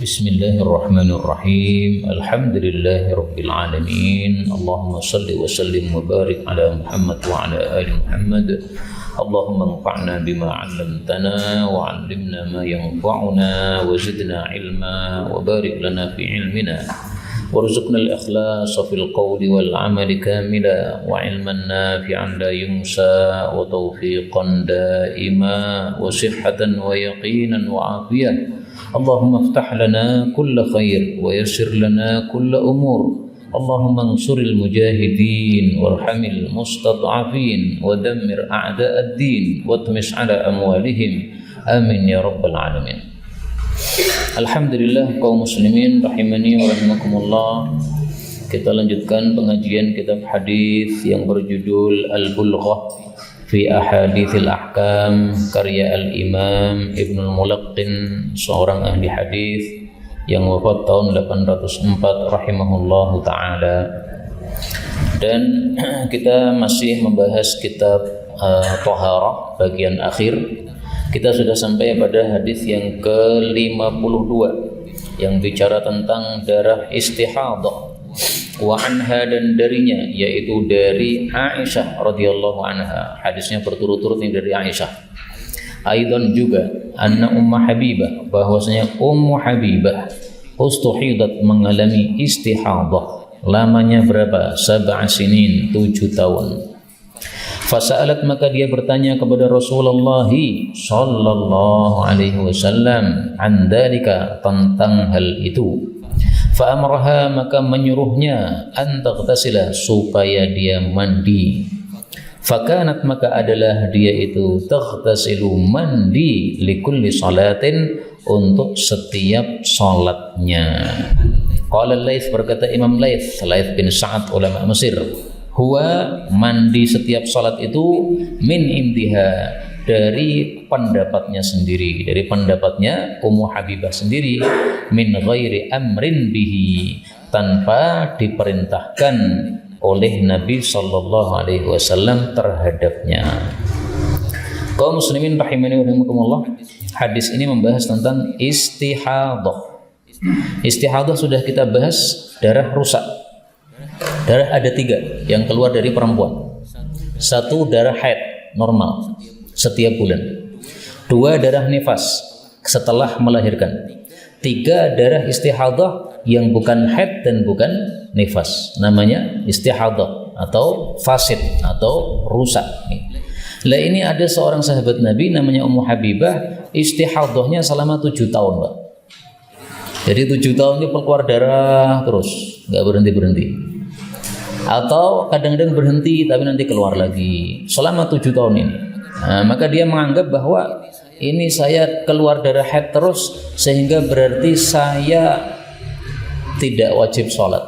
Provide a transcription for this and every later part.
Bismillahirrahmanirrahim. Alhamdulillahirabbil alamin. Allahumma shalli wa sallim wa barik ala Muhammad wa ala ali Muhammad. Allahumma anfa'na bima 'allamtana wa 'allimna ma yanfa'una wa zidna ilma wa barik lana fi ilmina. Warzuqna al-ikhlasa fil qawli wal 'amali kamila wa 'ilman nafi'an la yunsa wa tawfiqan daima wa sihhatan wa yaqinan wa 'afiyah. Allahumma aftah lana kulla khair wa yassir lana kulla umur. Allahumma ansuril mujahidin warhamil mustad'afin wa dammir a'da'ad din wa tmis ala amwalihim. Amin ya rabbal alamin. Alhamdulillah kaum muslimin rahimani wa rahimakumullah. Kita lanjutkan pengajian kitab hadis yang berjudul Al-Bulghah fi Ahaditsil Ahkam karya Al-Imam Ibnul Mulaqqin, seorang ahli hadis yang wafat tahun 804 rahimahullahu taala. Dan kita masih membahas kitab Thaharah bagian akhir. Kita sudah sampai pada hadis yang ke-52 yang bicara tentang darah istihadah. Wa anha, dan darinya, yaitu dari Aisyah radhiyallahu anha. Hadisnya berturut-turut ini dari Aisyah. Aidan juga anna Habibah, bahwasanya Habibah ustuhidat, mengalami istihadah. Lamanya berapa? 7 sinin, 7 tahun. Fasa'alat, maka dia bertanya kepada Rasulullah sallallahu alaihi wasallam an dzalika, tentang hal itu. Fa'amraha, maka menyuruhnya an taghtasila, supaya dia mandi. Fakanat, maka adalah dia itu taghtasilu, mandi, likulli salatin, untuk setiap salatnya. Qala Laits, berkata Imam Laits bin Sa'ad, ulama Mesir, huwa, mandi setiap salat itu, min imtiha, dari pendapatnya sendiri, dari pendapatnya Habibah sendiri, min ghairi amrin bihi, tanpa diperintahkan oleh Nabi sallallahu alaihi wasallam terhadapnya. Kaum muslimin rahimani wa rahimakumullah, hadis ini membahas tentang istihadah. Istihadah sudah kita bahas, darah rusak. Darah ada 3 yang keluar dari perempuan. 1 darah haid normal setiap bulan. 2 darah nifas setelah melahirkan. 3 darah istihadah yang bukan haid dan bukan nifas, namanya istihadah atau fasid atau rusak. Lah ini ada seorang sahabat Nabi namanya Habibah, istihadahnya selama 7 tahun, Pak. Jadi 7 tahun ini keluar darah terus, nggak berhenti-berhenti. Atau kadang-kadang berhenti tapi nanti keluar lagi selama 7 tahun ini. Nah, maka dia menganggap bahwa ini saya keluar darah haid terus, sehingga berarti saya tidak wajib sholat.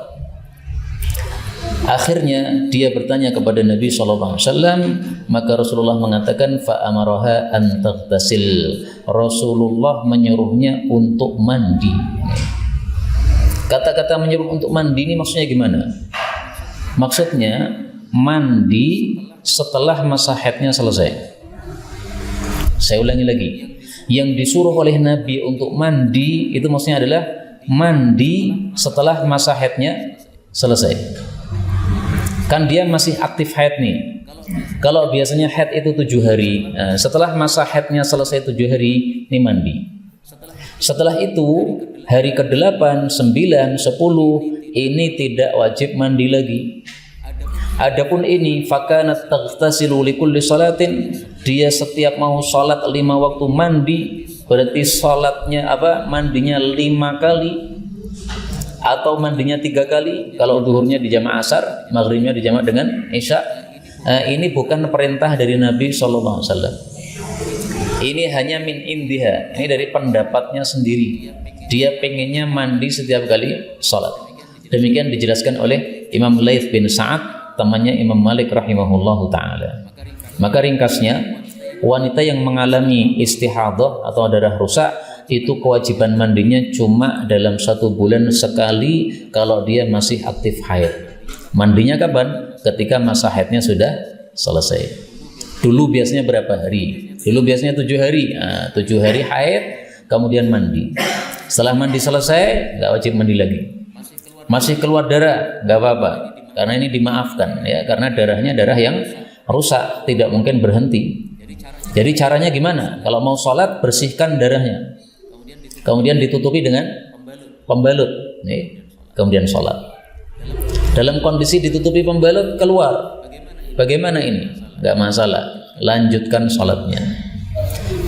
Akhirnya dia bertanya kepada Nabi SAW, maka Rasulullah mengatakan fa'amaraha an taghtasil. Rasulullah menyuruhnya untuk mandi. Kata-kata menyuruh untuk mandi ini maksudnya gimana? Maksudnya mandi setelah masa haidnya selesai. Saya ulangi lagi, yang disuruh oleh Nabi untuk mandi itu maksudnya adalah mandi setelah masa haidnya selesai. Kan dia masih aktif haid nih. Kalau biasanya haid itu 7 hari, setelah masa haidnya selesai 7 hari, ini mandi. Setelah itu hari ke-8, 9, 10 ini tidak wajib mandi lagi. Adapun ini fakanat taghtasilu likulli salatin, dia setiap mau salat 5 waktu mandi, berarti salatnya apa? Mandinya 5 kali atau mandinya 3 kali. Kalau zuhurnya di jamaah asar, maghribnya di jamaah dengan isya. Ini bukan perintah dari Nabi sallallahu alaihi wasallam. Ini hanya min indiha, ini dari pendapatnya sendiri. Dia pengennya mandi setiap kali salat. Demikian dijelaskan oleh Imam Laits bin Sa'ad, temannya Imam Malik rahimahullahu ta'ala. Maka ringkasnya, wanita yang mengalami istihadah atau darah rusak itu kewajiban mandinya cuma dalam 1 bulan sekali kalau dia masih aktif haid. Mandinya kapan? Ketika masa haidnya sudah selesai. Dulu biasanya berapa hari? Dulu biasanya 7 hari. 7 hari haid, kemudian mandi. Setelah mandi selesai, nggak wajib mandi lagi. Masih keluar darah, nggak apa-apa, karena ini dimaafkan ya, karena darahnya darah yang rusak, tidak mungkin berhenti. Jadi caranya gimana? Kalau mau sholat, bersihkan darahnya, kemudian ditutupi dengan pembalut, nih, kemudian sholat. Dalam kondisi ditutupi pembalut, keluar, bagaimana ini? Nggak masalah, lanjutkan sholatnya.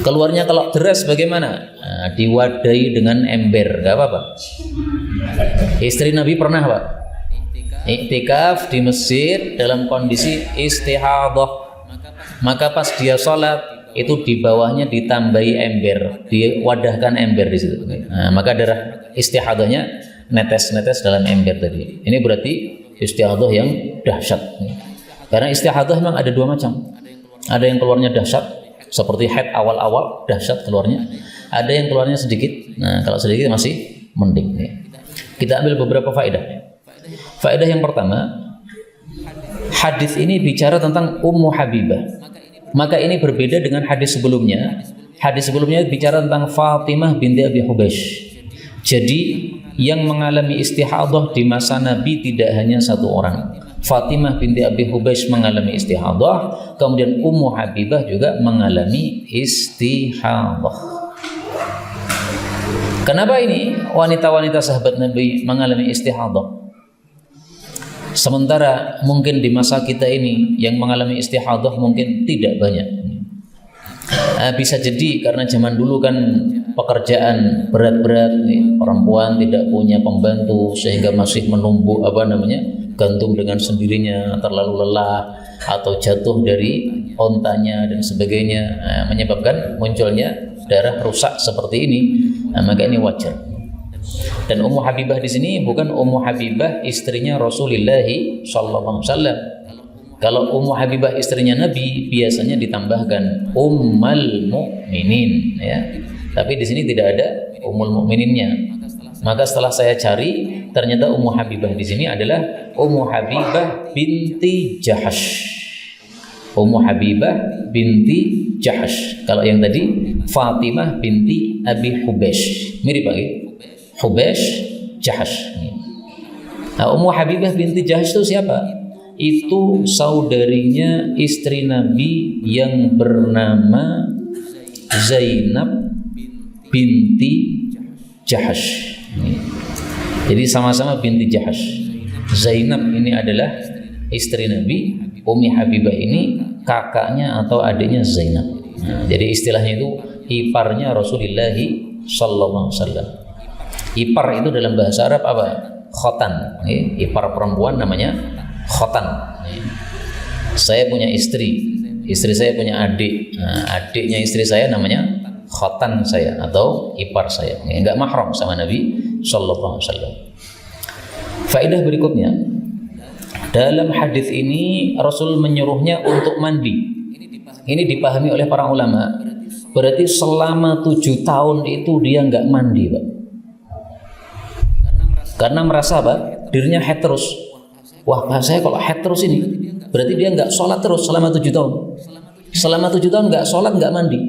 Keluarnya kalau deras bagaimana? Nah, diwadahi dengan ember, nggak apa-apa. Istri Nabi pernah Pak iktikaf di masjid dalam kondisi istihadhah, maka pas dia sholat itu di bawahnya ditambahi ember, diwadahkan ember di situ. Nah, maka darah istihadhahnya netes-netes dalam ember tadi. Ini berarti istihadhah yang dahsyat. Karena istihadhah memang ada dua macam. Ada yang keluarnya dahsyat seperti haid awal-awal, dahsyat keluarnya. Ada yang keluarnya sedikit. Nah, kalau sedikit masih mending. Kita ambil beberapa faedah. Faedah yang pertama, hadis ini bicara tentang Ummu Habibah. Maka ini berbeda dengan hadis sebelumnya. Hadis sebelumnya bicara tentang Fatimah binti Abi Hubaysh. Jadi yang mengalami istihadhah di masa Nabi tidak hanya satu orang. Fatimah binti Abi Hubaysh mengalami istihadhah, kemudian Ummu Habibah juga mengalami istihadhah. Kenapa ini wanita-wanita sahabat Nabi mengalami istihadhah? Sementara mungkin di masa kita ini yang mengalami istihadhah mungkin tidak banyak. Bisa jadi karena zaman dulu kan pekerjaan berat-berat, perempuan tidak punya pembantu sehingga masih menumbuk gantung dengan sendirinya, terlalu lelah atau jatuh dari ontanya dan sebagainya, menyebabkan munculnya darah rusak seperti ini. Maka ini wajar. Dan Ummu Habibah di sini bukan Ummu Habibah istrinya Rasulullah sallallahu alaihi wasallam. Kalau Ummu Habibah istrinya Nabi biasanya ditambahkan Ummul Mukminin ya. Tapi di sini tidak ada Ummul Mukmininnya. Maka setelah saya cari, ternyata Ummu Habibah di sini adalah Ummu Habibah binti Jahash. Ummu Habibah binti Jahash. Kalau yang tadi Fatimah binti Abi Hubaysh. Mirip lagi. Hubaysh, Jahash. Nah, Ummu Habibah binti Jahash itu siapa? Itu saudarinya istri Nabi yang bernama Zainab binti Jahash. Jadi sama-sama binti Jahash. Zainab ini adalah istri Nabi, Ummi Habibah ini kakaknya atau adiknya Zainab. Nah, jadi istilahnya itu iparnya Rasulullah sallallahu alaihi wasallam. Ipar itu dalam bahasa Arab apa? Khotan. Ipar perempuan namanya khotan. Saya punya istri saya punya adik. Nah, adiknya istri saya namanya khotan saya atau ipar saya. Enggak mahram sama Nabi sallallahu alaihi wasallam. Faedah berikutnya, dalam hadis ini Rasul menyuruhnya untuk mandi. Ini dipahami oleh para ulama. Berarti selama 7 tahun itu dia enggak mandi, Pak. Karena merasa apa? Dirinya haid terus. Wah, saya kalau haid terus ini, berarti dia enggak sholat terus selama 7 tahun. Selama 7 tahun enggak sholat, enggak mandi.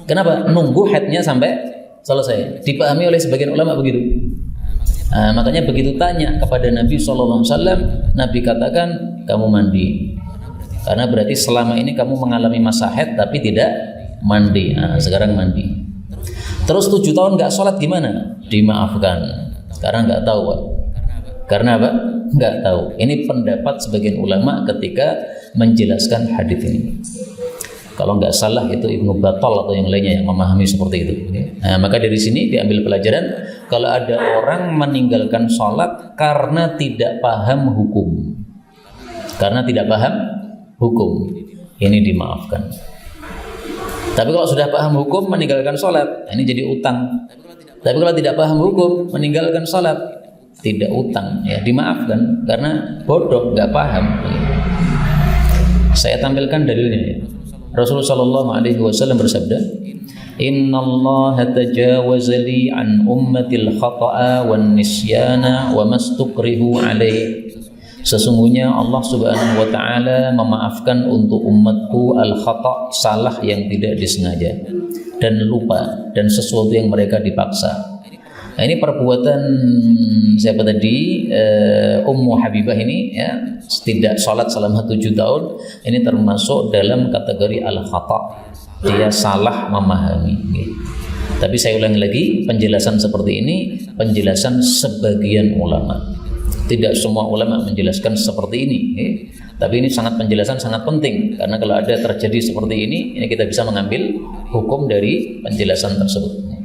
Kenapa? Nunggu haidnya sampai selesai. Dipahami oleh sebagian ulama begitu. Makanya begitu tanya kepada Nabi SAW, Nabi katakan kamu mandi. Karena berarti selama ini kamu mengalami masa haid tapi tidak mandi. Sekarang mandi. Terus 7 tahun enggak sholat gimana? Dimaafkan. Sekarang enggak tahu, Pak. Karena apa? Enggak tahu. Ini pendapat sebagian ulama ketika menjelaskan hadis ini. Kalau enggak salah itu Ibnu Battal atau yang lainnya yang memahami seperti itu. Nah, maka dari sini diambil pelajaran kalau ada orang meninggalkan sholat karena tidak paham hukum. Karena tidak paham hukum, ini dimaafkan. Tapi kalau sudah paham hukum meninggalkan sholat, ini jadi utang. Tapi kalau tidak paham hukum meninggalkan sholat, tidak utang, ya dimaafkan karena bodoh, nggak paham. Saya tampilkan dalilnya. Rasulullah Shallallahu Alaihi Wasallam bersabda, Inna Allah tajawaza li an ummatil khata'a wan nisyana wa mastukrihu alaih. Sesungguhnya Allah Subhanahu wa taala memaafkan untuk umatku al-khata', salah yang tidak disengaja, dan lupa dan sesuatu yang mereka dipaksa. Nah, ini perbuatan siapa tadi, Ummu Habibah ini ya, tidak sholat selama 7 tahun, ini termasuk dalam kategori al-khata', dia salah memahami. Tapi saya ulangi lagi, penjelasan seperti ini penjelasan sebagian ulama. Tidak semua ulama menjelaskan seperti ini. Tapi ini penjelasan sangat penting, karena kalau ada terjadi seperti ini kita bisa mengambil hukum dari penjelasan tersebut.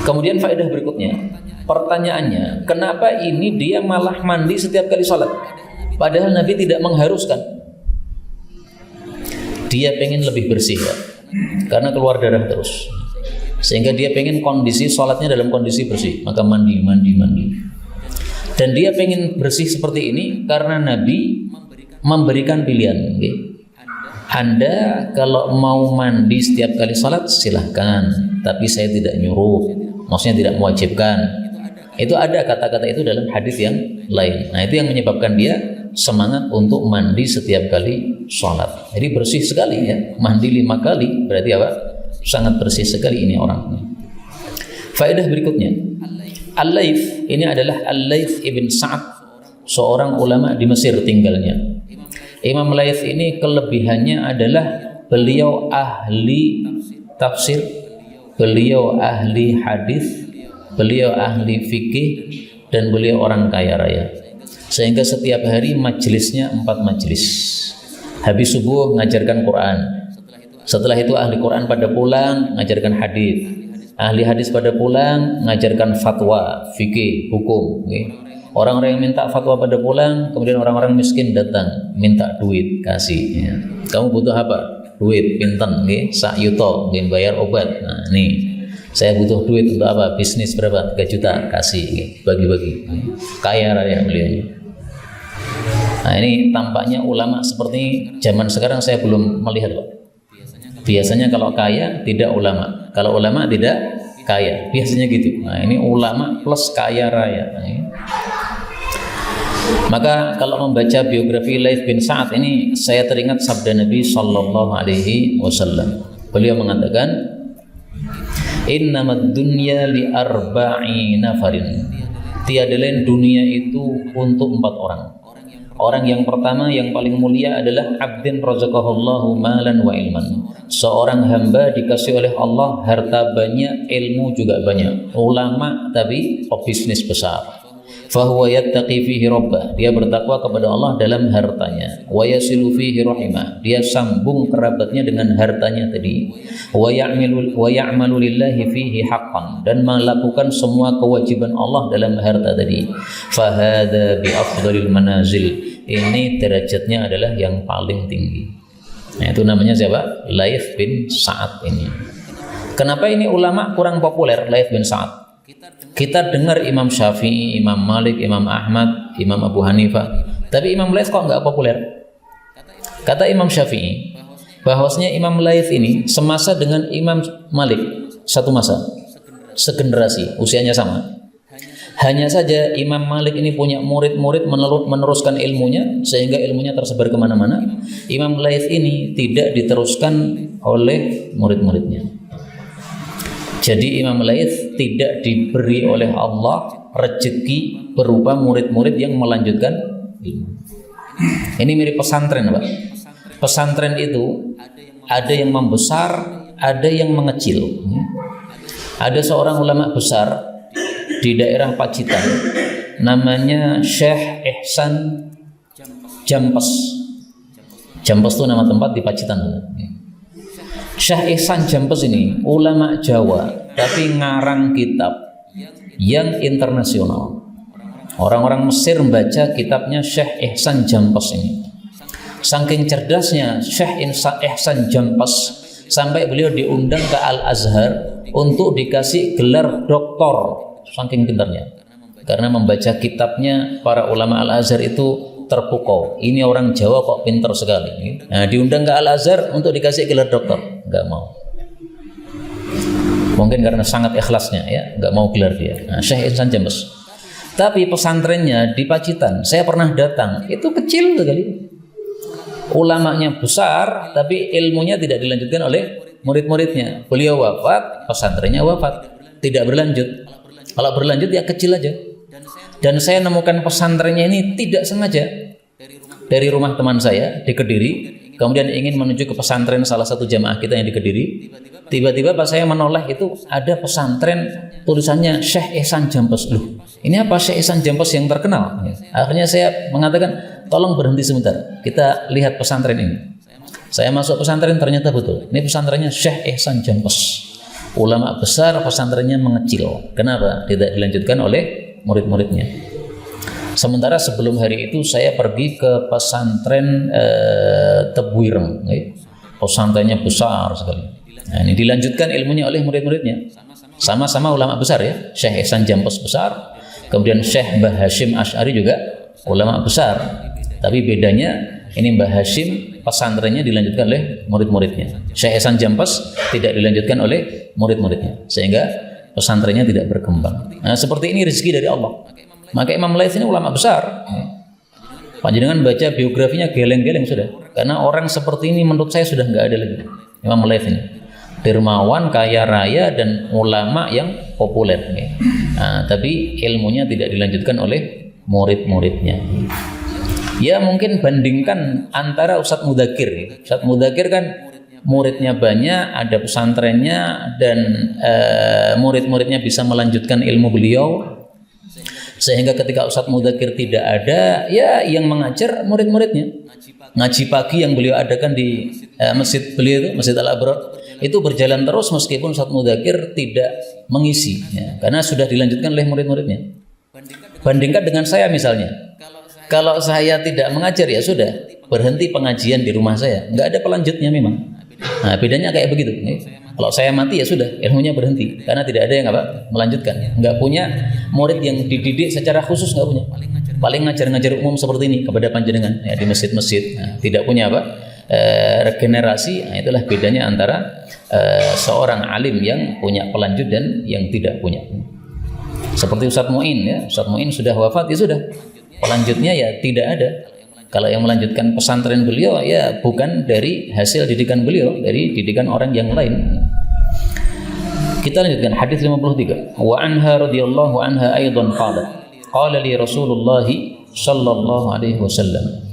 Kemudian faedah berikutnya, pertanyaannya, kenapa ini dia malah mandi setiap kali sholat? Padahal Nabi tidak mengharuskan. Dia pengen lebih bersih ya, karena keluar darah terus, sehingga dia pengen kondisi sholatnya dalam kondisi bersih, maka mandi. Dan dia pengen bersih seperti ini karena Nabi memberikan pilihan. Anda kalau mau mandi setiap kali sholat silahkan, tapi saya tidak nyuruh, maksudnya tidak mewajibkan. Itu ada kata-kata itu dalam hadis yang lain. Nah, itu yang menyebabkan dia semangat untuk mandi setiap kali sholat. Jadi bersih sekali ya, mandi 5 kali berarti apa? Sangat bersih sekali ini orang. Faedah berikutnya, Al-Laits ini adalah Al-Laits ibn Sa'ad, seorang ulama di Mesir tinggalnya. Imam Laits ini kelebihannya adalah beliau ahli tafsir, beliau ahli hadis, beliau ahli fikih, dan beliau orang kaya raya. Sehingga setiap hari majelisnya 4 majelis. Habis subuh mengajarkan Quran. Setelah itu ahli Quran pada pulang mengajarkan hadis. Ahli hadis pada pulang mengajarkan fatwa, fikih, hukum. Orang-orang yang minta fatwa pada pulang, kemudian orang-orang miskin datang minta duit, kasih. Kamu butuh apa? Duit, pinten, sak yuto, bayar obat. Nah, nih. Saya butuh duit untuk apa? Bisnis berapa? 3 juta, kasih, bagi-bagi. Kaya raya beliau. Nah, ini tampaknya ulama seperti zaman sekarang saya belum melihat, Pak. Biasanya kalau kaya tidak ulama, kalau ulama tidak kaya, biasanya gitu. Nah, ini ulama plus kaya raya. Maka kalau membaca biografi Laits bin Sa'ad ini, saya teringat sabda Nabi Sallallahu Alaihi Wasallam. Beliau mengatakan, Innamad dunya li arba'i nafarin. Tiada lain dunia itu untuk 4 orang. Orang yang pertama yang paling mulia adalah abdin razaqahullahu malan wa ilman. Seorang hamba dikasih oleh Allah harta banyak, ilmu juga banyak. Ulama tapi pebisnis besar. Fahuwa yattaqi fihi rabbah, dia bertakwa kepada Allah dalam hartanya. Wa yasilu fihi rahimah, dia sambung kerabatnya dengan hartanya tadi. Wa ya'malu lillahi fihi haqqan, dan melakukan semua kewajiban Allah dalam harta tadi. Fahada bi afdhalil manazil, ini derajatnya adalah yang paling tinggi. Nah, itu namanya siapa? Laits bin Sa'ad ini. Kenapa ini ulama kurang populer, Laits bin Sa'ad? Kita dengar Imam Syafi'i, Imam Malik, Imam Ahmad, Imam Abu Hanifah, tapi Imam Laits kok nggak populer? Kata Imam Syafi'i, bahwasanya Imam Laits ini semasa dengan Imam Malik, satu masa, segenerasi, usianya sama. Hanya saja Imam Malik ini punya murid-murid meneruskan ilmunya, sehingga ilmunya tersebar kemana-mana. Imam Laits ini tidak diteruskan oleh murid-muridnya. Jadi Imam Laits tidak diberi oleh Allah rezeki berupa murid-murid yang melanjutkan ilmu. Ini mirip pesantren, Pak. Pesantren itu ada yang membesar, ada yang mengecil. Ada seorang ulama besar di daerah Pacitan, namanya Syekh Ihsan Jampes. Jampes itu nama tempat di Pacitan. Syekh Ihsan Jampes ini ulama Jawa, tapi ngarang kitab yang internasional. Orang-orang Mesir membaca kitabnya Syekh Ihsan Jampes ini. Saking cerdasnya Syekh Ihsan Jampes sampai beliau diundang ke Al-Azhar untuk dikasih gelar doktor. Saking pintarnya. Karena membaca kitabnya para ulama Al-Azhar itu terpukau. Ini orang Jawa kok pintar sekali. Nah, diundang ke Al-Azhar untuk dikasih gelar doktor, nggak mau. Mungkin karena sangat ikhlasnya ya, nggak mau gelar dia. Nah, Syekh Ihsan Jampes. Tapi pesantrennya di Pacitan, saya pernah datang, itu kecil sekali. Ulamanya besar, tapi ilmunya tidak dilanjutkan oleh murid-muridnya. Beliau wafat, pesantrennya wafat. tidak berlanjut. Kalau berlanjut ya kecil aja. Dan saya nemukan pesantrennya ini tidak sengaja dari rumah teman saya di Kediri, kemudian ingin menuju ke pesantren salah satu jamaah kita yang di Kediri. Tiba-tiba pas saya menoleh itu ada pesantren tulisannya Syekh Ihsan Jampes. Loh, ini apa Syekh Ihsan Jampes yang terkenal? Akhirnya saya mengatakan, tolong berhenti sebentar, kita lihat pesantren ini. Saya masuk pesantren, ternyata betul. Ini pesantrennya Syekh Ihsan Jampes. Ulama besar, pesantrennya mengecil. Kenapa? Tidak dilanjutkan oleh murid-muridnya. Sementara sebelum hari itu saya pergi ke pesantren Tebuireng. Pesantrennya besar sekali. Nah, ini dilanjutkan ilmunya oleh murid-muridnya. Sama-sama ulama besar ya. Syekh Ihsan Jampes besar. Kemudian Syekh Mbah Hashim Asy'ari juga ulama besar. Tapi bedanya ini Mbah Hashim pesantrennya dilanjutkan oleh murid-muridnya. Syekh Ihsan Jampes tidak dilanjutkan oleh murid-muridnya. Sehingga pesantrennya tidak berkembang. Nah, seperti ini rezeki dari Allah. Maka Imam Laits ini ulama besar. Panjenengan baca biografinya geleng-geleng sudah. Karena orang seperti ini menurut saya sudah nggak ada lagi. Imam Laits ini dermawan, kaya raya, dan ulama yang populer. Nah, tapi ilmunya tidak dilanjutkan oleh murid-muridnya. Ya mungkin bandingkan antara Ustadz Mudakir. Ustadz Mudakir kan muridnya banyak, ada pesantrennya, dan murid-muridnya bisa melanjutkan ilmu beliau. Sehingga ketika Ustadz Mudakir tidak ada, ya yang mengajar murid-muridnya. Ngaji pagi yang beliau adakan di masjid beliau itu, Masjid Al-Abrar, itu berjalan terus meskipun Ustadz Mudakir tidak mengisi, ya, karena sudah dilanjutkan oleh murid-muridnya. Bandingkan dengan saya misalnya, kalau saya tidak mengajar ya sudah, berhenti pengajian di rumah saya, nggak ada pelanjutnya memang. Nah, bedanya kayak begitu. Kalau saya mati ya sudah, ilmunya berhenti karena tidak ada yang melanjutkan. Nggak punya murid yang dididik secara khusus, nggak punya. Paling ngajar-ngajar umum seperti ini kepada panjenengan ya, di masjid-masjid. Nah, tidak punya regenerasi. Nah, itulah bedanya antara seorang alim yang punya pelanjut dan yang tidak punya. Seperti Ustadz Mu'in ya, Ustadz Mu'in sudah wafat ya sudah, pelanjutnya ya tidak ada. Kalau yang melanjutkan pesantren beliau ya bukan dari hasil didikan beliau, dari didikan orang yang lain. Kita lanjutkan hadis 53. Wa anha radhiyallahu anha aidan qalat qala li Rasulullah sallallahu alaihi wasallam,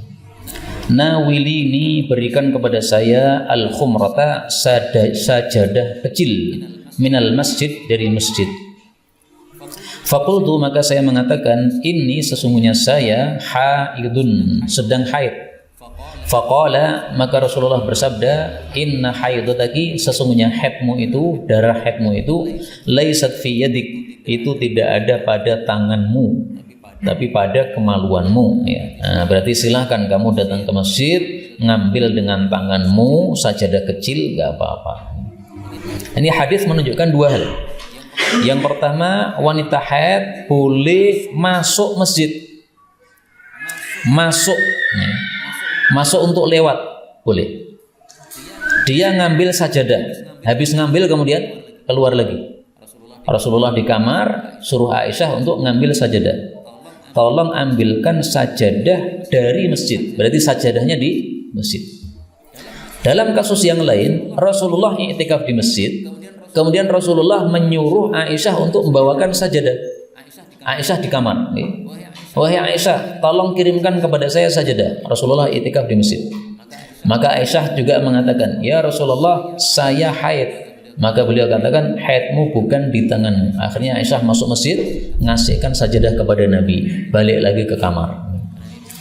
nawilini, berikan kepada saya al-khumrata, sajadah kecil, minal masjid, dari masjid. Faqultu, maka saya mengatakan, ini sesungguhnya saya haidun, sedang haid. Faqala, maka Rasulullah bersabda, inna haidotaki, sesungguhnya haidmu itu, darah haidmu itu, laisat fi yadik, itu tidak ada pada tanganmu, tapi pada kemaluanmu ya. Nah, berarti silahkan kamu datang ke masjid, ngambil dengan tanganmu sajadah kecil, gak apa-apa. Ini hadis menunjukkan dua hal. Yang pertama, wanita haid boleh masuk masjid, masuk untuk lewat boleh. Dia ngambil sajadah, habis ngambil kemudian keluar lagi. Rasulullah di kamar suruh Aisyah untuk ngambil sajadah. Tolong ambilkan sajadah dari masjid. Berarti sajadahnya di masjid. Dalam kasus yang lain, Rasulullah i'tikaf di masjid. Kemudian Rasulullah menyuruh Aisyah untuk membawakan sajadah. Aisyah di kamar. Wahai Aisyah, tolong kirimkan kepada saya sajadah. Rasulullah i'tikaf di masjid. Maka Aisyah juga mengatakan, ya Rasulullah, saya haid. Maka beliau katakan, haidmu bukan di tanganmu. Akhirnya Aisyah masuk masjid, ngasihkan sajadah kepada Nabi, balik lagi ke kamar.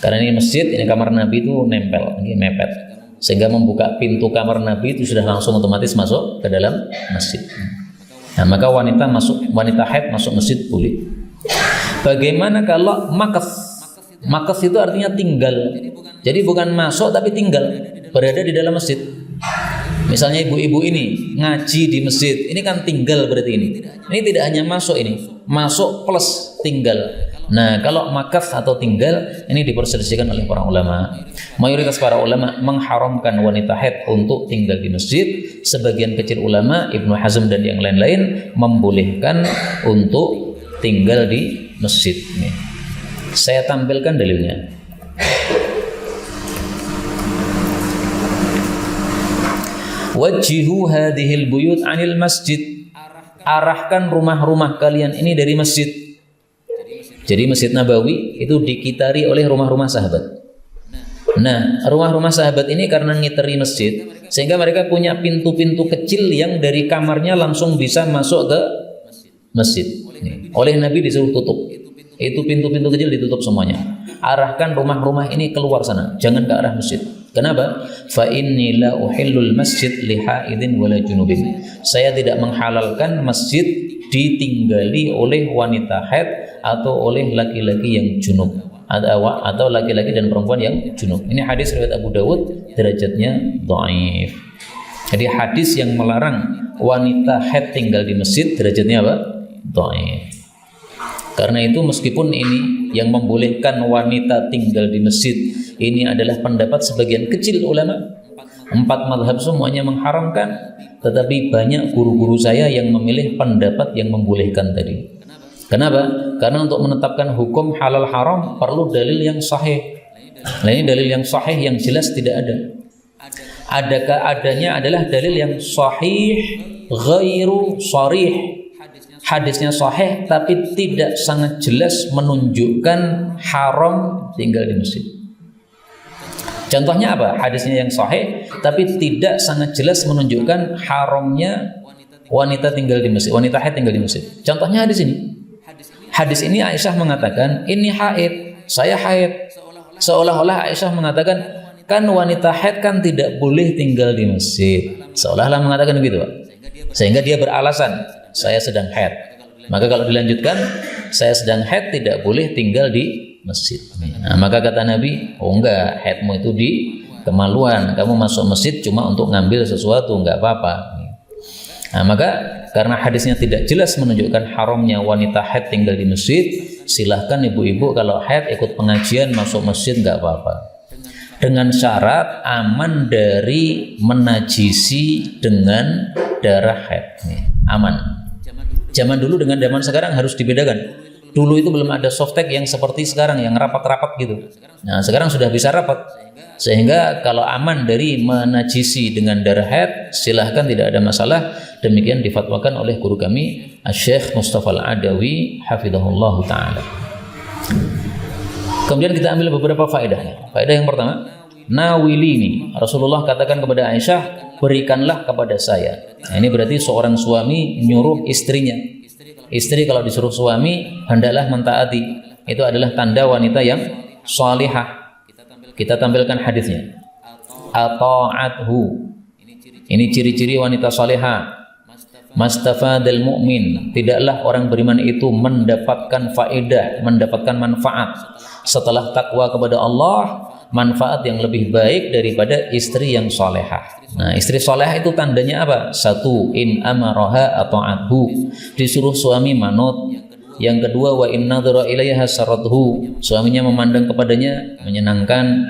Karena ini masjid, ini kamar Nabi itu nempel, mepet. Sehingga membuka pintu kamar Nabi itu sudah langsung otomatis masuk ke dalam masjid. Nah, maka wanita haid masuk masjid boleh. Bagaimana kalau makas? Makas itu artinya tinggal. Jadi bukan masuk tapi tinggal, berada di dalam masjid. Misalnya ibu-ibu ini ngaji di masjid, ini kan tinggal berarti ini. Ini tidak hanya masuk ini, masuk plus tinggal. Nah, kalau makas atau tinggal ini diperselisihkan oleh para ulama. Mayoritas para ulama mengharamkan wanita haid untuk tinggal di masjid. Sebagian kecil ulama, Ibnu Hazm dan yang lain-lain, membolehkan untuk tinggal di masjid. Nih, saya tampilkan dalilnya. Wajjihu hadhil buyut anil masjid. arahkan rumah-rumah kalian ini dari masjid. Jadi Masjid Nabawi itu dikitari oleh rumah-rumah sahabat. Nah, rumah-rumah sahabat ini karena ngiteri masjid, sehingga mereka punya pintu-pintu kecil yang dari kamarnya langsung bisa masuk ke masjid. Oleh Nabi disuruh tutup. Itu pintu-pintu kecil ditutup semuanya. Arahkan rumah-rumah ini keluar sana, jangan ke arah masjid. Kenapa? Fa inni la uhillul masjid li haidin wala junubin. Saya tidak menghalalkan masjid ditinggali oleh wanita haid atau oleh laki-laki yang junub, atau laki-laki dan perempuan yang junub. Ini hadis riwayat Abu Dawud, derajatnya dhaif. Jadi hadis yang melarang wanita haid tinggal di masjid derajatnya apa? Dhaif. Karena itu meskipun ini yang membolehkan wanita tinggal di masjid ini adalah pendapat sebagian kecil ulama, 4 mazhab semuanya mengharamkan, tetapi banyak guru-guru saya yang memilih pendapat yang membolehkan tadi. Kenapa? Karena untuk menetapkan hukum halal haram perlu dalil yang sahih. Nah, ini dalil yang sahih yang jelas tidak ada. Adakah adanya adalah dalil yang sahih ghairu sharih. Hadisnya sahih tapi tidak sangat jelas menunjukkan haram tinggal di masjid. Contohnya apa? Hadisnya yang sahih tapi tidak sangat jelas menunjukkan haramnya wanita tinggal di masjid, wanita haid tinggal di masjid. Contohnya hadis ini. Hadis ini Aisyah mengatakan, ini haid, saya haid. Seolah-olah Aisyah mengatakan, kan wanita haid kan tidak boleh tinggal di masjid. Seolah-olah mengatakan begitu, Pak. Sehingga dia beralasan, saya sedang haid. Maka kalau dilanjutkan, saya sedang haid tidak boleh tinggal di masjid. Nah, maka kata Nabi, oh enggak, haidmu itu di kemaluan. Kamu masuk masjid cuma untuk ngambil sesuatu, enggak apa-apa. Nah, maka karena hadisnya tidak jelas menunjukkan haramnya wanita haid tinggal di masjid, silahkan ibu-ibu kalau haid ikut pengajian masuk masjid enggak apa-apa. Dengan syarat aman dari menajisi dengan darah haid. Aman. Zaman dulu dengan zaman sekarang harus dibedakan. Dulu itu belum ada softtek yang seperti sekarang yang rapat-rapat gitu. Nah, sekarang sudah bisa rapat. Sehingga kalau aman dari menajisi dengan darah haid, silahkan, tidak ada masalah. Demikian difatwakan oleh guru kami Syekh Mustafa Al-Adawi hafizahullah taala. Kemudian kita ambil beberapa faedahnya. Faedah yang pertama, nawilini. Rasulullah katakan kepada Aisyah, berikanlah kepada saya. Nah, ini berarti seorang suami nyuruh istrinya. Istri kalau disuruh suami hendaklah mentaati. Itu adalah tanda wanita yang salihah. Kita tampilkan hadisnya. Ata'athu. Ini ciri-ciri wanita salihah. Mastafadal mu'min. Tidaklah orang beriman itu mendapatkan faedah, mendapatkan manfaat setelah takwa kepada Allah, manfaat yang lebih baik daripada istri yang salihah. Nah, istri salihah itu tandanya apa? Satu, in amaraha ata'athu. Disuruh suami manut. Yang kedua, wa in nadhara ilaiha sarathu. Suaminya memandang kepadanya menyenangkan.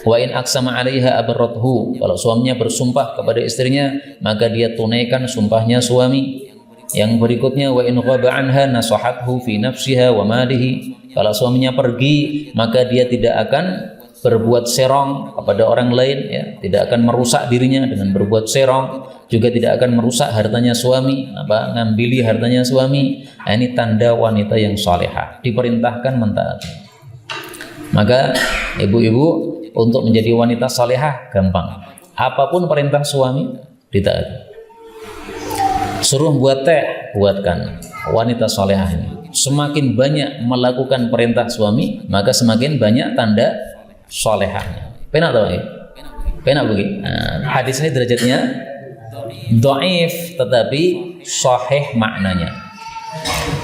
Wa in aqsama 'alaiha abarrathu. Kalau suaminya bersumpah kepada istrinya, maka dia tunaikan sumpahnya suami. Yang berikutnya, wa in ghaba 'anha nasahathu fi nafsiha wa malihi. Kalau suaminya pergi, maka dia tidak akan berbuat serong kepada orang lain, ya, tidak akan merusak dirinya dengan berbuat serong, juga tidak akan merusak hartanya suami, ngambili hartanya suami. Nah, ini tanda wanita yang salehah, diperintahkan mentaati. Maka ibu-ibu untuk menjadi wanita salehah gampang. Apapun perintah suami ditaati. Suruh buat teh, buatkan. Wanita salehah ini semakin banyak melakukan perintah suami, maka semakin banyak tanda solehahnya. Penak tahu ya? Penak begini. Nah, hadis ini derajatnya dhaif tetapi sahih maknanya.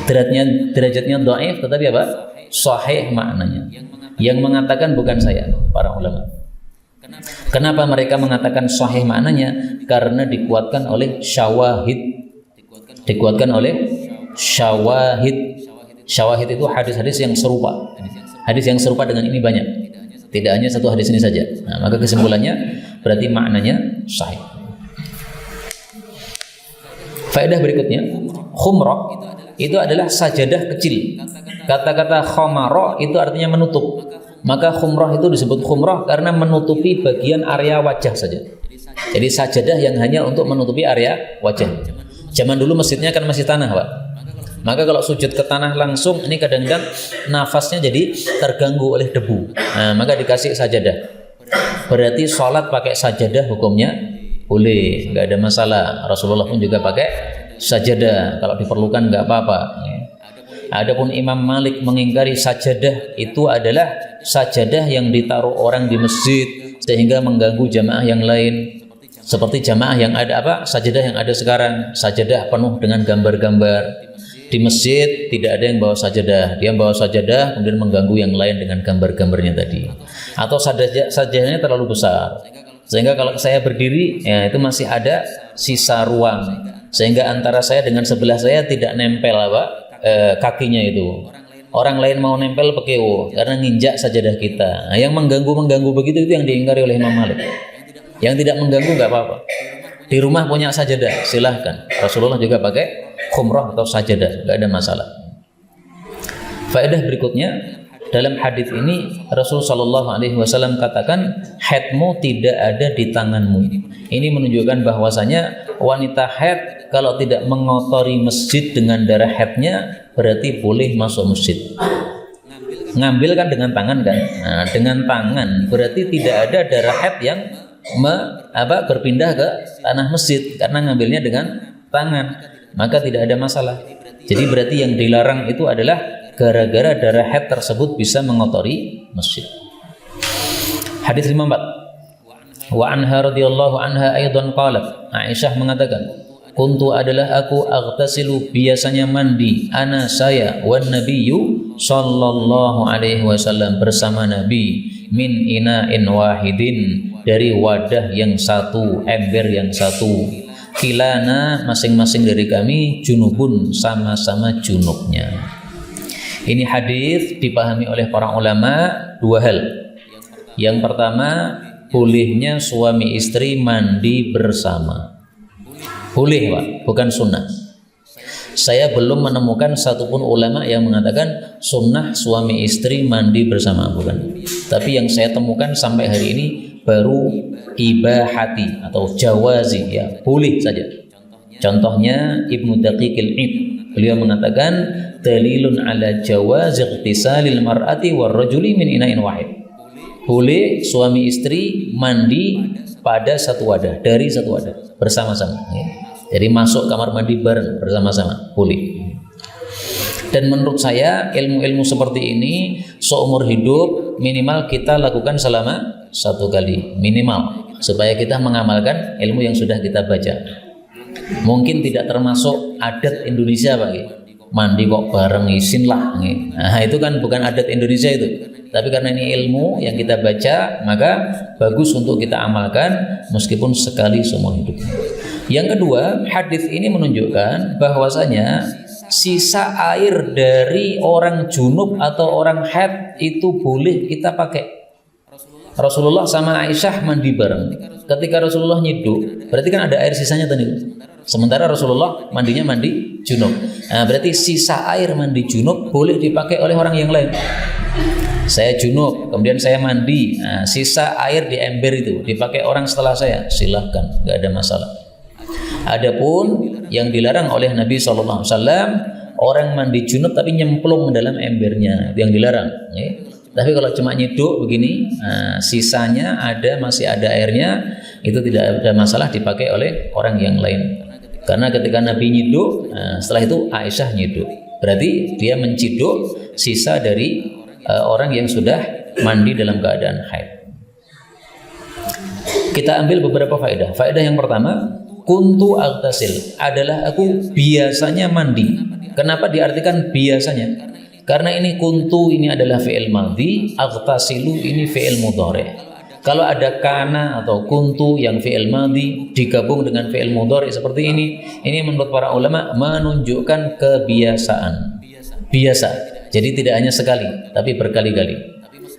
Derajatnya dhaif tetapi apa? Sahih maknanya. Yang mengatakan bukan saya, para ulama. Kenapa mereka mengatakan sahih maknanya? Karena dikuatkan oleh syawahid. Dikuatkan oleh syawahid. Syawahid itu hadis-hadis yang serupa. Hadis yang serupa dengan ini banyak. Tidak hanya satu hadis ini saja. Nah, maka kesimpulannya berarti maknanya sahih. Faedah berikutnya, khumrah itu adalah sajadah kecil. Kata-kata khamara itu artinya menutup. Maka khumrah itu disebut khumrah karena menutupi bagian area wajah saja. Jadi sajadah yang hanya untuk menutupi area wajah. Zaman dulu masjidnya kan masih tanah, Pak. Maka kalau sujud ke tanah langsung, ini kadang-kadang nafasnya jadi terganggu oleh debu. Nah, maka dikasih sajadah. Berarti sholat pakai sajadah hukumnya boleh, nggak ada masalah. Rasulullah pun juga pakai sajadah, kalau diperlukan nggak apa-apa. Adapun Imam Malik mengingkari sajadah itu adalah sajadah yang ditaruh orang di masjid sehingga mengganggu jamaah yang lain. Seperti jamaah yang ada sajadah yang ada sekarang, sajadah penuh dengan gambar-gambar. Di masjid tidak ada yang bawa sajadah, dia bawa sajadah kemudian mengganggu yang lain dengan gambar-gambarnya tadi. Atau sajadahnya terlalu besar, sehingga kalau saya berdiri, ya itu masih ada sisa ruang, sehingga antara saya dengan sebelah saya tidak nempel kakinya itu. Orang lain mau nempel pekeo karena nginjak sajadah kita. Nah, yang mengganggu begitu itu yang diingkari oleh Imam Malik. Yang tidak mengganggu nggak apa-apa. Di rumah punya sajadah, silahkan. Rasulullah juga pakai khumrah atau sajadah, nggak ada masalah. Faedah berikutnya, dalam hadis ini Rasul Shallallahu Alaihi Wasallam katakan, haidmu tidak ada di tanganmu. Ini menunjukkan bahwasanya wanita haid kalau tidak mengotori masjid dengan darah haidnya berarti boleh masuk masjid. Ngambil kan dengan tangan kan? Nah, dengan tangan berarti tidak ada darah haid yang berpindah ke tanah masjid karena ngambilnya dengan tangan. Maka tidak ada masalah. Jadi berarti yang dilarang itu adalah gara-gara darah haid tersebut bisa mengotori masjid. Hadis 54. Wa anha radhiyallahu anha aidan qalat. Aisyah mengatakan, kuntu adalah aku aghtasilu biasanya mandi ana saya wan nabiyyu sallallahu alaihi wasallam bersama Nabi min ina'in wahidin dari wadah yang satu, ember yang satu. Kilana masing-masing dari kami junubun sama-sama junubnya. Ini hadis dipahami oleh para ulama dua hal. Yang pertama, bolehnya suami istri mandi bersama. Boleh, Pak, bukan sunnah. Saya belum menemukan satupun ulama yang mengatakan sunnah suami istri mandi bersama, bukan. Tapi yang saya temukan sampai hari ini baru ibahati atau jawazi, ya boleh saja. Contohnya Ibnu Daqiqil Id, beliau mengatakan dalilun ala jawazi ightisalil mar'ati war rajuli min ina'in wahid. Boleh suami istri mandi pada satu wadah, dari satu wadah bersama-sama, ya. Jadi masuk kamar mandi bareng bersama-sama, boleh. Dan menurut saya ilmu-ilmu seperti ini seumur hidup minimal kita lakukan selama satu kali minimal, supaya kita mengamalkan ilmu yang sudah kita baca. Mungkin tidak termasuk adat Indonesia, Pak, mandi kok bareng isin lah. Nah, itu kan bukan adat Indonesia itu. Tapi karena ini ilmu yang kita baca, maka bagus untuk kita amalkan meskipun sekali seumur hidup. Yang kedua, hadis ini menunjukkan bahwasanya sisa air dari orang junub atau orang haid itu boleh kita pakai. Rasulullah sama Aisyah mandi bareng. Ketika Rasulullah nyiduk, berarti kan ada air sisanya tadi. Sementara Rasulullah mandinya mandi junub. Nah, berarti sisa air mandi junub boleh dipakai oleh orang yang lain. Saya junub, kemudian saya mandi. Nah, sisa air di ember itu dipakai orang setelah saya, silahkan, nggak ada masalah. Adapun yang dilarang oleh Nabi SAW, orang mandi junub tapi nyemplung dalam embernya, itu yang dilarang. Ya. Tapi kalau cuma nyiduk begini, nah, sisanya masih ada airnya, itu tidak ada masalah dipakai oleh orang yang lain. Karena ketika Nabi nyiduk, nah, setelah itu Aisyah nyiduk, berarti dia menciduk sisa dari orang yang sudah mandi dalam keadaan haid. Kita ambil beberapa faedah. Faedah yang pertama, kuntu aghtasil adalah aku biasanya mandi. Kenapa diartikan biasanya? Karena ini kuntu ini adalah fi'il madhi, aghtasilu ini fi'il mudhari'. Kalau ada kana atau kuntu yang fi'il madhi digabung dengan fi'il mudhari' seperti ini menurut para ulama menunjukkan kebiasaan. Biasa. Jadi tidak hanya sekali, tapi berkali-kali.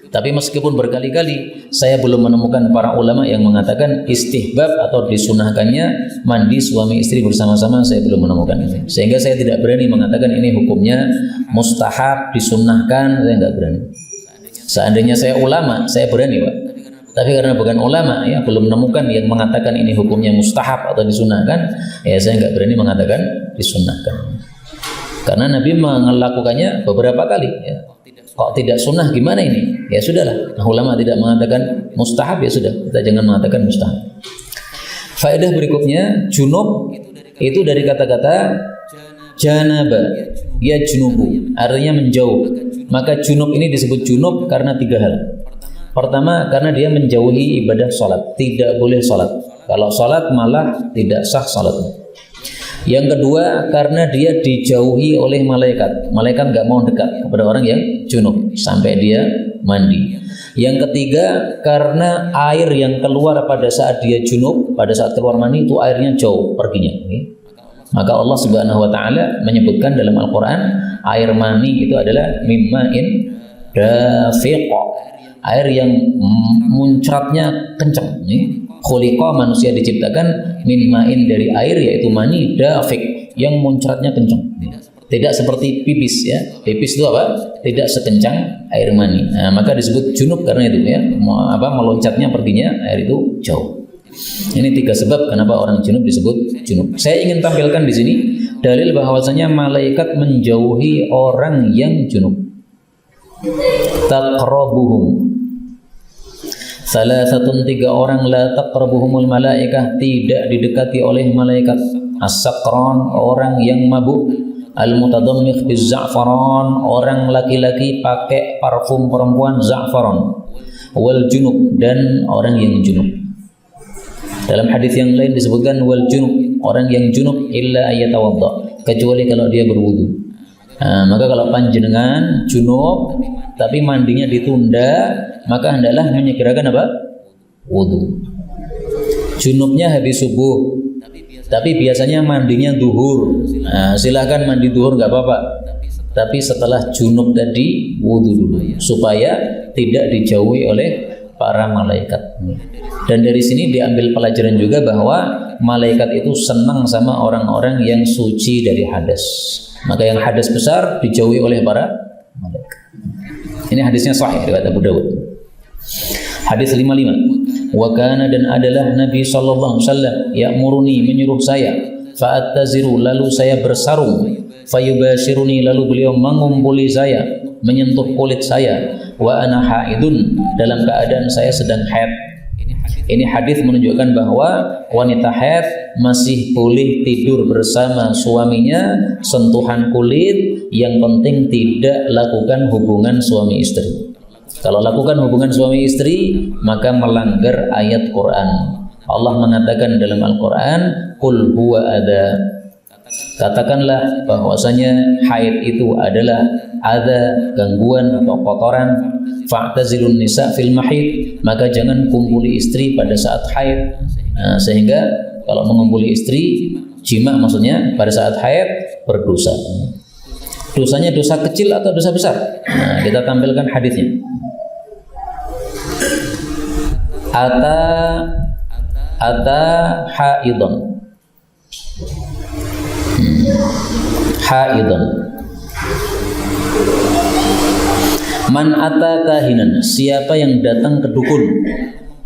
Tapi meskipun berkali-kali, saya belum menemukan para ulama yang mengatakan istihbab atau disunahkannya mandi suami istri bersama-sama, saya belum menemukan itu. Sehingga saya tidak berani mengatakan ini hukumnya mustahab, disunahkan, saya nggak berani. Seandainya saya ulama, saya berani, Pak. Tapi karena bukan ulama ya, belum menemukan yang mengatakan ini hukumnya mustahab atau disunahkan, ya saya nggak berani mengatakan disunahkan. Karena Nabi melakukannya beberapa kali. Ya. Kok tidak sunnah gimana ini? Ya sudahlah. Nah, ulama tidak mengatakan mustahab ya sudah, kita jangan mengatakan mustahab. Faedah berikutnya, junub itu dari kata-kata janaba, ya junubu, artinya menjauh. Maka junub ini disebut junub karena 3 hal. Pertama, karena dia menjauhi ibadah sholat, tidak boleh sholat. Kalau sholat malah tidak sah sholatnya. Yang kedua, karena dia dijauhi oleh malaikat. Malaikat nggak mau dekat kepada orang yang junub sampai dia mandi. Yang ketiga, karena air yang keluar pada saat dia junub, pada saat keluar mani itu airnya jauh perginya. Maka Allah Subhanahu Wa Taala menyebutkan dalam Al-Quran, air mani itu adalah mimma'in dafiq, air yang muncratnya kencang. Khuliqa, manusia diciptakan min ma'in, dari air yaitu mani, dafiq, yang muncratnya kencang. Tidak seperti pipis ya. Pipis itu apa? Tidak sekencang air mani. Nah, maka disebut junub karena itu ya. Meloncatnya perginya air itu jauh. Ini 3 sebab kenapa orang junub disebut junub. Saya ingin tampilkan di sini dalil bahwasanya malaikat menjauhi orang yang junub. Taqrabuhum. Salah satu 3 orang la taqrabuhumul malaikah, tidak didekati oleh malaikat. As-sakran, orang yang mabuk. Al-mutadammikh biz-za'faran, orang laki-laki pakai parfum perempuan za'faran. Wal junub, dan orang yang junub. Dalam hadis yang lain disebutkan wal junub, orang yang junub illa ayatawadda, kecuali kalau dia berwudu. Nah, maka kalau panjenengan junub tapi mandinya ditunda, maka hendaklah menyegerakan apa? Wudu. Junubnya habis subuh, tapi biasanya mandinya duhur. Nah, silahkan mandi duhur nggak apa-apa. Tapi setelah junub tadi wudu dulu, supaya tidak dijauhi oleh para malaikat. Dan dari sini diambil pelajaran juga bahwa malaikat itu senang sama orang-orang yang suci dari hadas. Maka yang hadas besar dijauhi oleh para malaikat. Ini hadisnya sahih riwayat Abu Dawud. Hadis 55. Wa kana, dan adalah Nabi sallallahu alaihi wasallam ya'muruni, menyuruh saya, fa'attaziru, lalu saya bersarung, fayubashiruni, lalu beliau mengumpuli saya, menyentuh kulit saya, wa ana haidun, dalam keadaan saya sedang haid. Ini hadis menunjukkan bahwa wanita haid masih boleh tidur bersama suaminya, sentuhan kulit, yang penting tidak lakukan hubungan suami istri. Kalau lakukan hubungan suami istri, maka melanggar ayat Quran. Allah mengatakan dalam Al-Quran, qul huwa adha, katakanlah bahwasanya haid itu adalah adha, gangguan atau kotoran. Fa'tazilun nisa fil mahid, maka jangan kumpuli istri pada saat haid. Nah, sehingga kalau mengumpuli istri, jima maksudnya pada saat haid, berdosa. Dosanya dosa kecil atau dosa besar? Nah, kita tampilkan hadisnya. Ata haidon. Haidon. Man ata kahinan, siapa yang datang ke dukun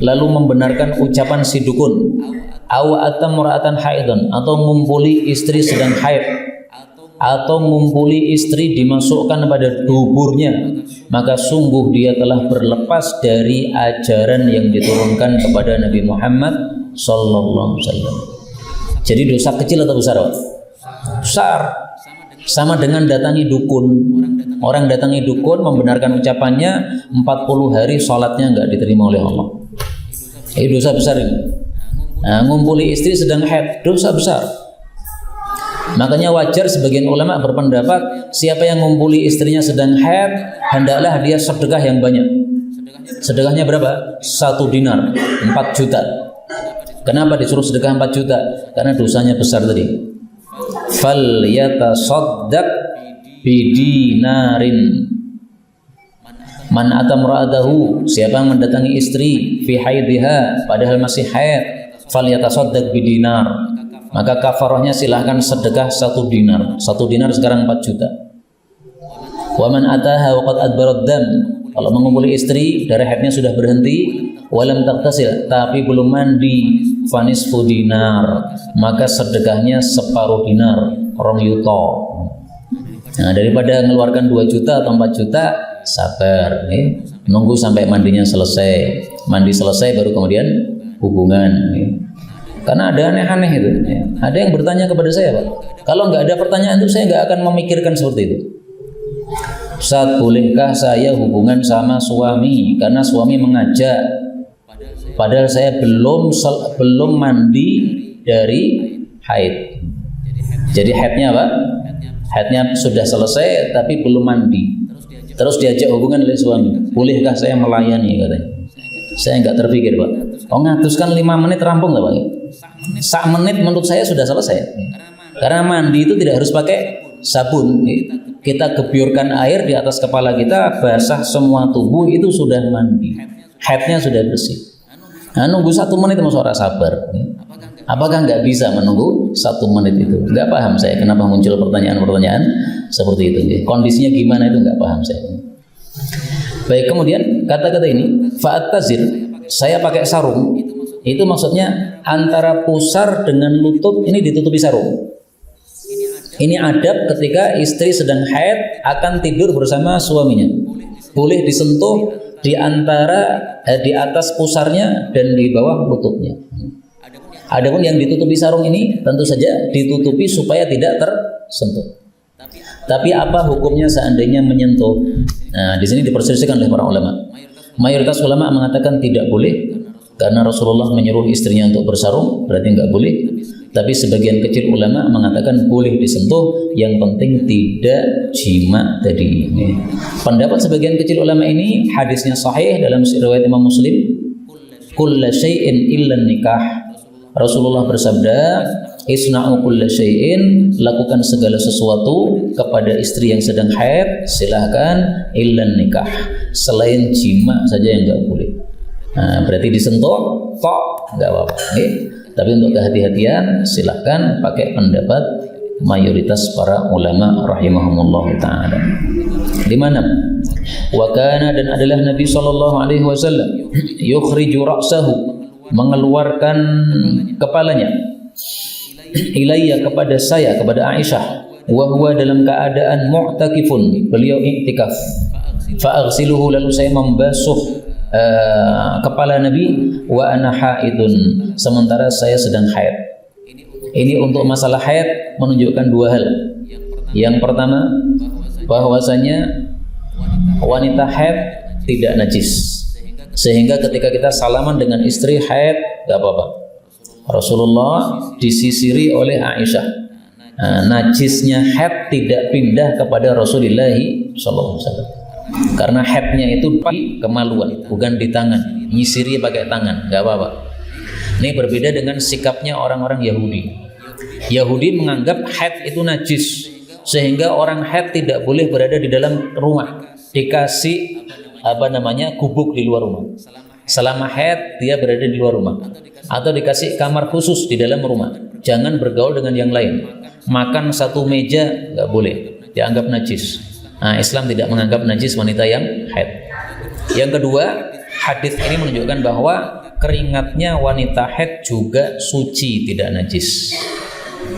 lalu membenarkan ucapan si dukun, aw atamra'atan haidon, atau ngumpuli istri sedang haid, atau ngumpuli istri dimasukkan pada duburnya, maka sungguh dia telah berlepas dari ajaran yang diturunkan kepada Nabi Muhammad sallallahu alaihi wasallam. Jadi dosa kecil atau besar? Besar. Sama dengan datangi dukun. Orang datangi dukun membenarkan ucapannya, 40 hari sholatnya nggak diterima oleh Allah. Ini dosa besar ini. Nah, ngumpuli istri sedang haid, dosa besar. Makanya wajar sebagian ulama berpendapat, siapa yang ngumpuli istrinya sedang haid, hendaklah dia sedekah yang banyak. Sedekahnya berapa? 1 dinar, 4 juta. Kenapa disuruh sedekah 4 juta? Karena dosanya besar tadi. Fal yatasaddaq bidinarin. Man atamra'adahu, siapa yang mendatangi istri fi haidha, padahal masih haid, fal yatasaddaq bidinar, maka kafarahnya silahkan sedekah 1 dinar. 1 dinar sekarang 4 juta. Wa man ataha wa qad adbarad dam, Kalau mengumpuli istri, darah haidnya sudah berhenti, walam taghtasil, tapi belum mandi, fanisfu dinar, maka sedekahnya separuh dinar, rong yuto. Nah, daripada mengeluarkan 2 juta atau 4 juta, sabar, nunggu sampai mandinya selesai. Mandi selesai baru kemudian hubungan. Karena ada aneh-aneh itu. Ada yang bertanya kepada saya, Pak. Kalau nggak ada pertanyaan itu saya nggak akan memikirkan seperti itu. Ustaz, bolehkah saya hubungan sama suami karena suami mengajak, padahal saya belum mandi dari haid. Jadi haidnya apa? Haidnya sudah selesai tapi belum mandi. Terus diajak hubungan oleh suami. Bolehkah saya melayani katanya? Saya nggak terpikir, Pak. Oh, ngatuskan 5 menit rampung nggak, Pak? 1 menit menurut saya sudah selesai. Karena mandi itu tidak harus pakai sabun. Kita gebyurkan air di atas kepala kita, basah semua tubuh, itu sudah mandi. Haidnya sudah bersih. Nah, nunggu 1 menit masuk orang sabar. Apakah nggak bisa menunggu 1 menit itu? Nggak paham saya kenapa muncul pertanyaan-pertanyaan seperti itu. Kondisinya gimana itu nggak paham saya. Baik, kemudian kata-kata ini, fa'atazir, saya pakai sarung. Itu maksudnya antara pusar dengan lutut ini ditutupi sarung. Ini adab ketika istri sedang haid akan tidur bersama suaminya. Boleh disentuh di antara di atas pusarnya dan di bawah lututnya. Adapun yang ditutupi sarung ini tentu saja ditutupi supaya tidak tersentuh. Tapi apa hukumnya seandainya menyentuh? Nah, di sini diperselisihkan oleh para ulama. Mayoritas ulama mengatakan tidak boleh karena Rasulullah menyuruh istrinya untuk bersarung, berarti nggak boleh. Tapi sebagian kecil ulama mengatakan boleh disentuh, yang penting tidak jima tadi. Pendapat sebagian kecil ulama ini hadisnya sahih dalam riwayat Imam Muslim. Kulla syai'in illa nikah. Rasulullah bersabda, isna'u kulla syai'in, lakukan segala sesuatu kepada istri yang sedang haid, silahkan, illa nikah, selain jima saja yang nggak boleh. Nah, berarti disentuh, kok nggak apa-apa. Tapi untuk kehati-hatian silahkan pakai pendapat mayoritas para ulama rahimahumullah ta'ala. Di mana? Wa kana, dan adalah Nabi SAW yukhriju ra'sahu, mengeluarkan kepalanya, ilayya, kepada saya, kepada Aisyah, wa huwa, dalam keadaan mu'takifun, beliau iktikaf. Fa aghsiluhu, lalu saya membasuh kepala Nabi, wa ana haidun, sementara saya sedang haid. Ini untuk masalah haid menunjukkan 2 hal. Yang pertama, bahwasanya wanita haid tidak najis, sehingga ketika kita salaman dengan istri haid gak apa-apa. Rasulullah disisiri oleh Aisyah. Najisnya haid tidak pindah kepada Rasulullah SAW. Karena haidnya itu di kemaluan, bukan di tangan. Nyisiri pakai tangan, nggak apa-apa. Ini berbeda dengan sikapnya orang-orang Yahudi. Yahudi menganggap haid itu najis, sehingga orang haid tidak boleh berada di dalam rumah. Dikasih gubuk di luar rumah. Selama haid dia berada di luar rumah, atau dikasih kamar khusus di dalam rumah. Jangan bergaul dengan yang lain. Makan satu meja nggak boleh, dianggap najis. Nah, Islam tidak menganggap najis wanita yang haid. Yang kedua, hadis ini menunjukkan bahwa keringatnya wanita haid juga suci, tidak najis.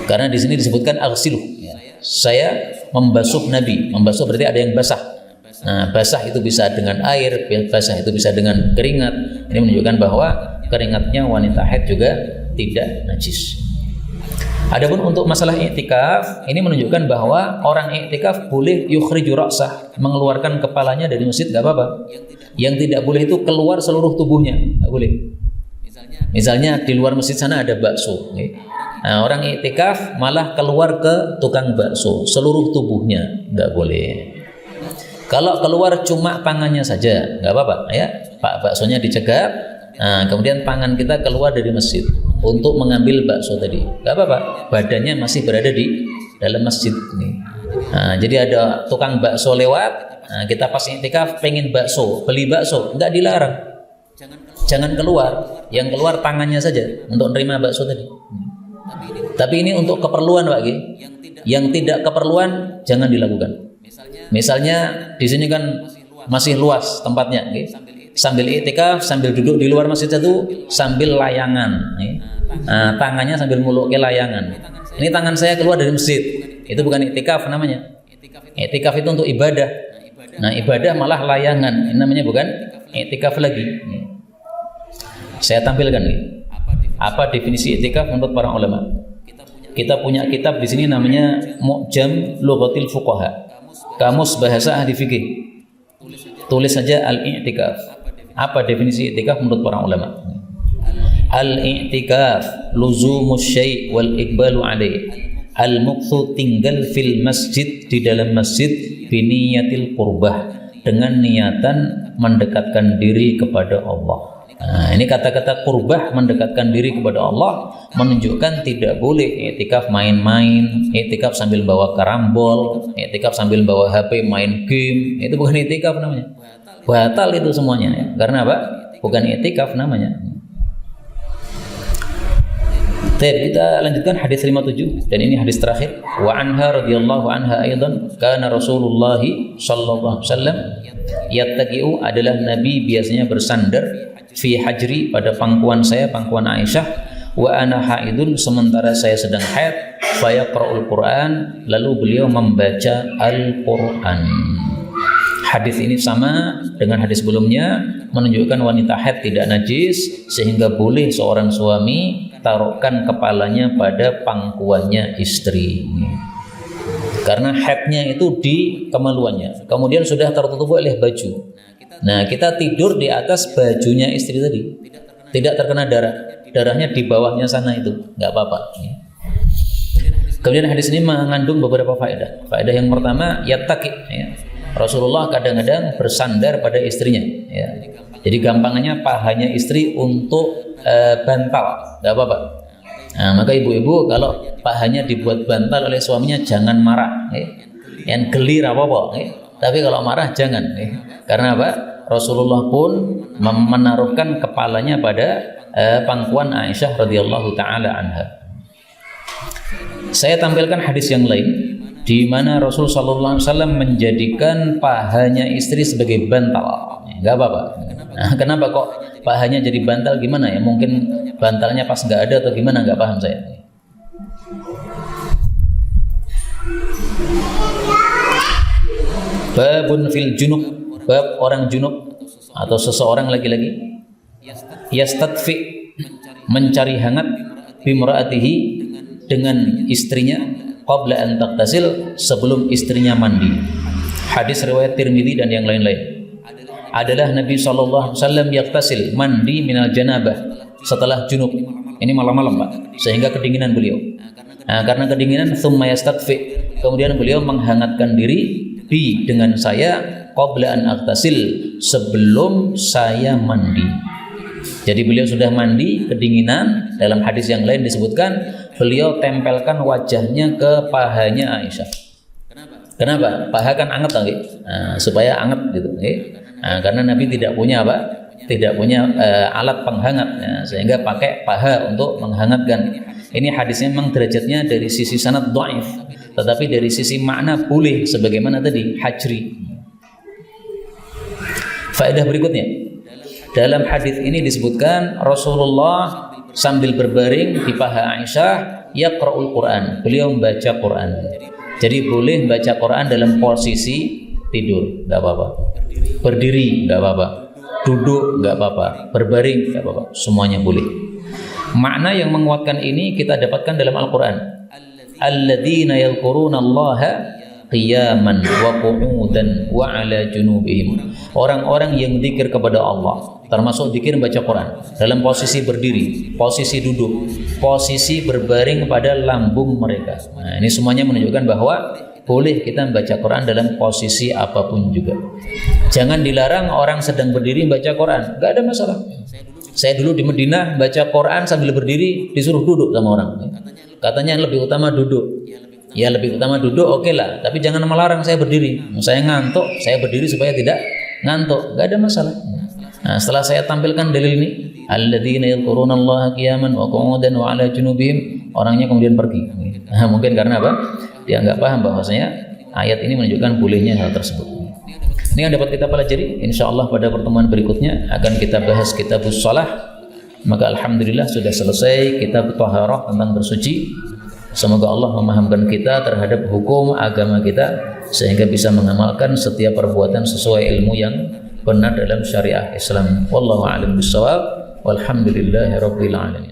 Karena di sini disebutkan aghsilu. Saya membasuh Nabi. Membasuh berarti ada yang basah. Nah, basah itu bisa dengan air, basah itu bisa dengan keringat. Ini menunjukkan bahwa keringatnya wanita haid juga tidak najis. Adapun untuk masalah i'tikaf, ini menunjukkan bahwa orang i'tikaf boleh yukhriju ra'sah, mengeluarkan kepalanya dari masjid, nggak apa-apa. Yang tidak boleh itu keluar seluruh tubuhnya, nggak boleh. Misalnya di luar masjid sana ada bakso, nah, orang i'tikaf malah keluar ke tukang bakso, seluruh tubuhnya nggak boleh. Kalau keluar cuma tangannya saja, nggak apa-apa, ya. Pak baksonya dicegah, nah, kemudian tangan kita keluar dari masjid untuk mengambil bakso tadi, nggak apa-apa, badannya masih berada di dalam masjid ini. Nah, jadi ada tukang bakso lewat, nah, kita pas iktikaf pengen bakso, beli bakso, nggak dilarang, jangan keluar, yang keluar tangannya saja untuk menerima bakso tadi. Tapi ini untuk keperluan, Pak Ki. Yang tidak keperluan jangan dilakukan. Misalnya di sini kan masih luas tempatnya, okay? Sambil i'tikaf, sambil duduk di luar masjid itu sambil layangan, okay? Tangannya sambil nguluke layangan. Ini tangan saya keluar dari masjid, itu bukan i'tikaf namanya. I'tikaf itu untuk ibadah. Nah, ibadah malah layangan, ini namanya bukan i'tikaf lagi. Saya tampilkan nih, apa definisi i'tikaf menurut para ulama. Kita punya kitab di sini namanya Mu'jam Lughatil Fuqaha, kamus bahasa ahli fikih. Tulis saja al-i'tikaf. Apa definisi i'tikaf menurut para ulama? Al-i'tikaf luzumus syai' wal iqbalu alaih. Al-muqthu tinggal fil masjid, di dalam masjid, biniyatil qurbah, dengan niatan mendekatkan diri kepada Allah. Nah, ini kata-kata qurbah, mendekatkan diri kepada Allah, menunjukkan tidak boleh i'tikaf main-main, i'tikaf sambil bawa karambol, i'tikaf sambil bawa HP main game. Itu bukan i'tikaf namanya. Batal itu semuanya, ya. Karena apa? Bukan i'tikaf namanya. Kita lanjutkan hadis 57, dan ini hadis terakhir. Wa anha radhiyallahu anha aidan kana Rasulullah sallallahu alaihi wasallam yattaqi'u, adalah Nabi biasanya bersandar, fi hajri, pada pangkuan saya, pangkuan Aisyah, wa ana haidun, sementara saya sedang haid, fayaqra'ul Qur'an, lalu beliau membaca Al-Qur'an. Hadis ini sama dengan hadis sebelumnya, menunjukkan wanita haid tidak najis, sehingga boleh seorang suami taruhkan kepalanya pada pangkuannya istri. Karena haidnya itu di kemaluannya, kemudian sudah tertutup oleh baju. Nah, kita tidur di atas bajunya istri tadi, tidak terkena darah, darahnya di bawahnya sana, itu nggak apa-apa. Kemudian hadis ini mengandung beberapa faedah. Faedah yang pertama, yattaqi, ya. Rasulullah kadang-kadang bersandar pada istrinya, ya. Jadi gampangannya pahanya istri untuk bantal, nggak apa-apa. Nah, maka ibu-ibu kalau pahanya dibuat bantal oleh suaminya jangan marah, ya. Yang gelir apa-apa, ya. Tapi kalau marah jangan, ya. Karena apa? Rasulullah pun menaruhkan kepalanya pada pangkuan Aisyah radhiyallahu taala anha. Saya tampilkan hadis yang lain di mana Rasul sallallahu alaihi wasallam menjadikan pahanya istri sebagai bantal. Enggak apa-apa. Nah, kenapa kok pahanya jadi bantal, gimana ya? Mungkin bantalnya pas enggak ada atau gimana, enggak paham saya. Babun fil junub, bab orang junub atau seseorang laki-laki yastadfi, mencari hangat, bimraatihi, dengan istrinya, qabla an taqtasil, sebelum istrinya mandi. Hadis riwayat Tirmidzi dan yang lain-lain. Adalah Nabi sallallahu alaihi wasallam yaktasil, mandi minal janabah, setelah junub. Ini malam-malam, Pak, sehingga kedinginan beliau. Nah, karena kedinginan, thumma yastadfi, kemudian beliau menghangatkan diri, bi, dengan saya, qabla an aqtasil, sebelum saya mandi. Jadi beliau sudah mandi, kedinginan. Dalam hadis yang lain disebutkan beliau tempelkan wajahnya ke pahanya Aisyah. Kenapa? Paha kan anget, nah, supaya anget gitu. Nah, karena Nabi tidak punya apa? Tidak punya alat penghangat, ya, sehingga pakai paha untuk menghangatkan. Ini hadisnya memang derajatnya dari sisi sanad dhaif, tetapi dari sisi makna boleh, sebagaimana tadi hajri. Faedah berikutnya, dalam hadis ini disebutkan Rasulullah sambil berbaring di paha Aisyah, yaqra'ul Quran, beliau membaca Quran. Jadi boleh membaca Quran dalam posisi tidur, nggak apa-apa. Berdiri, nggak apa-apa. Duduk, nggak apa-apa. Berbaring, nggak apa-apa. Semuanya boleh. Makna yang menguatkan ini kita dapatkan dalam Al-Quran. Alladzina yadhkuruna Allaha qiyaman wa qu'udan wa ala junubihim. Orang-orang yang zikir kepada Allah, termasuk zikir baca Quran, dalam posisi berdiri, posisi duduk, posisi berbaring pada lambung mereka. Nah, ini semuanya menunjukkan bahwa boleh kita membaca Quran dalam posisi apapun juga. Jangan dilarang orang sedang berdiri membaca Quran, nggak ada masalah. Saya dulu di Madinah baca Quran sambil berdiri, disuruh duduk sama orang. Katanya lebih utama duduk. Ya lebih utama duduk, oke lah. Tapi jangan melarang saya berdiri. Saya ngantuk, saya berdiri supaya tidak ngantuk, nggak ada masalah. Nah, setelah saya tampilkan dalil ini, alladzina yadhkuruna Allaha qiyaman wa qu'udan wa 'ala junubihim, orangnya kemudian pergi. Nah, mungkin karena apa? Dia nggak paham bahwasanya ayat ini menunjukkan bolehnya hal tersebut. Ini yang dapat kita pelajari. Insyaallah pada pertemuan berikutnya akan kita bahas kitabus shalah. Maka alhamdulillah sudah selesai kitab taharah tentang bersuci. Semoga Allah memahamkan kita terhadap hukum agama kita sehingga bisa mengamalkan setiap perbuatan sesuai ilmu yang benar dalam syariah Islam. Wallahu a'lam bishawab. Walhamdulillahirabbil alamin.